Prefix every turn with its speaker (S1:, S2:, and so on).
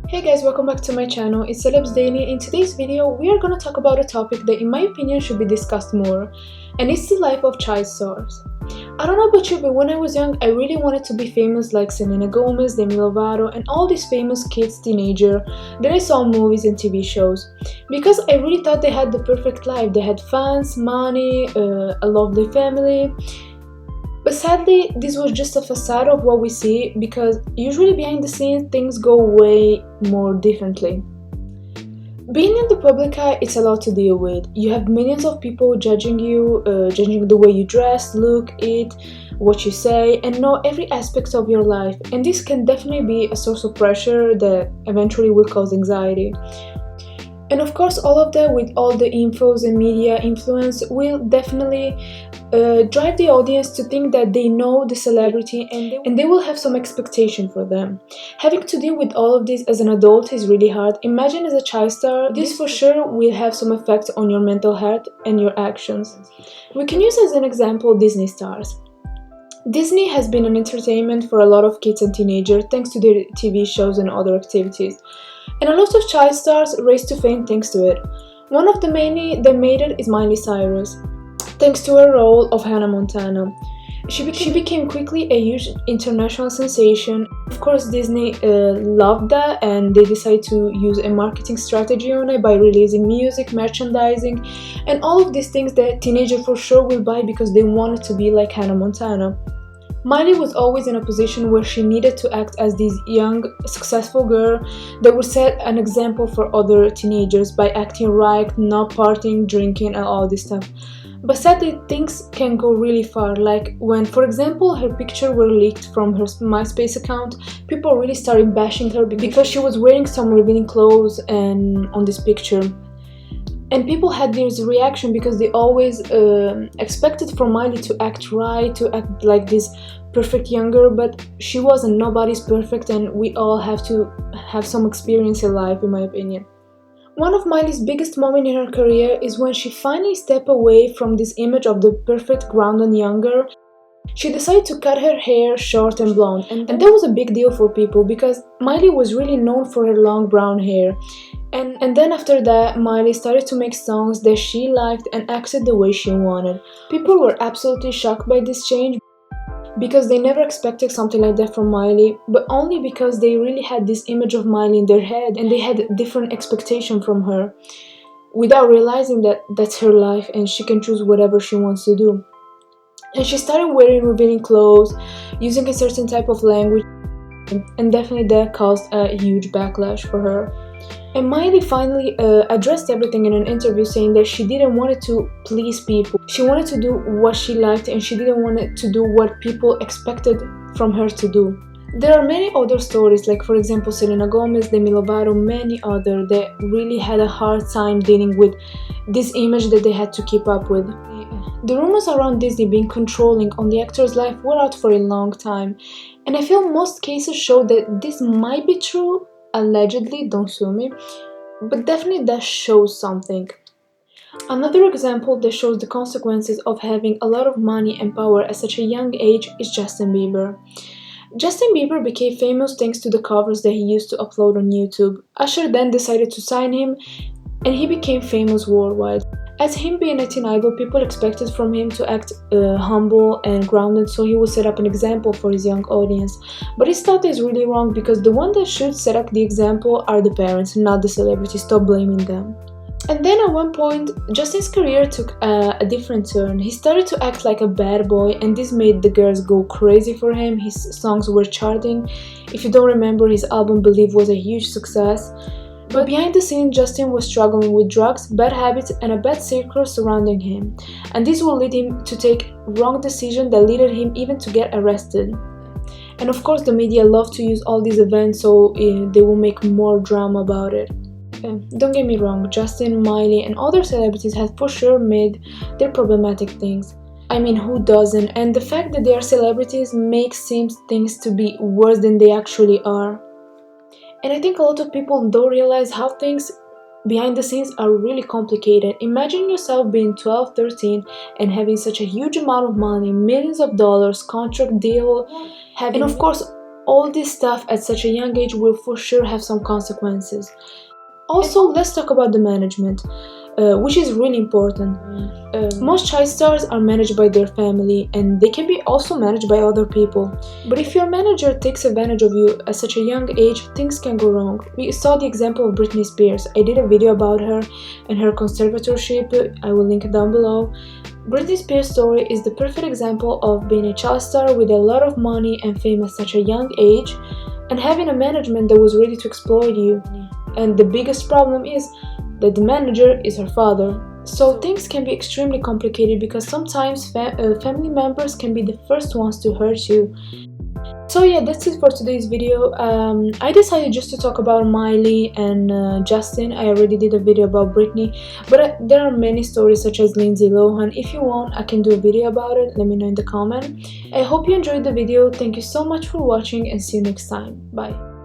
S1: Hey guys, welcome back to my channel. It's Celebs Daily. In today's video, we are gonna talk about a topic that in my opinion should be discussed more, and it's the life of child stars. I don't know about you, but when I was young, I really wanted to be famous like Selena Gomez, Demi Lovato, and all these famous kids, teenager that I saw in movies and TV shows. Because I really thought they had the perfect life. They had fans, money, a lovely family. But sadly, this was just a facade of what we see because usually behind the scenes things go way more differently. Being in the public eye, it's a lot to deal with. You have millions of people judging you, judging the way you dress, look, eat, what you say, and know every aspect of your life. And this can definitely be a source of pressure that eventually will cause anxiety. And of course, all of that with all the infos and media influence will definitely drive the audience to think that they know the celebrity and they will have some expectation for them. Having to deal with all of this as an adult is really hard. Imagine as a child star, this for sure will have some effect on your mental health and your actions. We can use as an example Disney stars. Disney has been an entertainment for a lot of kids and teenagers thanks to their TV shows and other activities. And a lot of child stars raise to fame thanks to it. One of the many that made it is Miley Cyrus, thanks to her role of Hannah Montana. She became quickly a huge international sensation. Of course, Disney loved that and they decided to use a marketing strategy on it by releasing music, merchandising, and all of these things that teenagers for sure will buy because they wanted to be like Hannah Montana. Miley was always in a position where she needed to act as this young, successful girl that would set an example for other teenagers by acting right, not partying, drinking, and all this stuff. But sadly, things can go really far, like when, for example, her picture were leaked from her MySpace account, people really started bashing her because she was wearing some revealing clothes and on this picture. And people had this reaction because they always expected from Miley to act right, to act like this perfect young girl, but she wasn't. Nobody's perfect and we all have to have some experience in life, in my opinion. One of Miley's biggest moments in her career is when she finally stepped away from this image of the perfect grounded young girl. She decided to cut her hair short and blonde, and that was a big deal for people because Miley was really known for her long brown hair. And then after that, Miley started to make songs that she liked and acted the way she wanted. People were absolutely shocked by this change because they never expected something like that from Miley, but only because they really had this image of Miley in their head and they had different expectations from her without realizing that that's her life and she can choose whatever she wants to do. And she started wearing revealing clothes, using a certain type of language, and definitely that caused a huge backlash for her. And Miley finally addressed everything in an interview, saying that she didn't want to please people. She wanted to do what she liked and she didn't want to do what people expected from her to do. There are many other stories, like for example Selena Gomez, Demi Lovato, many others that really had a hard time dealing with this image that they had to keep up with. The rumors around Disney being controlling on the actor's life were out for a long time, and I feel most cases show that this might be true, allegedly, don't sue me, but definitely that shows something. Another example that shows the consequences of having a lot of money and power at such a young age is Justin Bieber. Justin Bieber became famous thanks to the covers that he used to upload on YouTube. Usher then decided to sign him and he became famous worldwide. As him being a teen idol, people expected from him to act humble and grounded, so he would set up an example for his young audience. But his thought is really wrong because the one that should set up the example are the parents, not the celebrities. Stop blaming them. And then at one point, Justin's career took a different turn. He started to act like a bad boy and this made the girls go crazy for him. His songs were charting. If you don't remember, his album Believe was a huge success. But behind the scenes, Justin was struggling with drugs, bad habits, and a bad circle surrounding him. And this will lead him to take wrong decisions that led him even to get arrested. And of course, the media love to use all these events so they will make more drama about it. Don't get me wrong, Justin, Miley, and other celebrities have for sure made their problematic things. I mean, who doesn't? And the fact that they are celebrities makes things to be worse than they actually are. And I think a lot of people don't realize how things behind the scenes are really complicated. Imagine yourself being 12, 13 and having such a huge amount of money, millions of dollars, contract deal, and of course all this stuff at such a young age will for sure have some consequences. Also, let's talk about the management, which is really important. Most child stars are managed by their family, and they can be also managed by other people. But if your manager takes advantage of you at such a young age, things can go wrong. We saw the example of Britney Spears. I did a video about her and her conservatorship. I will link it down below. Britney Spears' story is the perfect example of being a child star with a lot of money and fame at such a young age, and having a management that was ready to exploit you. And the biggest problem is that the manager is her father. So things can be extremely complicated because sometimes family members can be the first ones to hurt you. So yeah, that's it for today's video. I decided just to talk about Miley and Justin. I already did a video about Britney, but there are many stories such as Lindsay Lohan. If you want, I can do a video about it. Let me know in the comment. I hope you enjoyed the video. Thank you so much for watching and see you next time. Bye.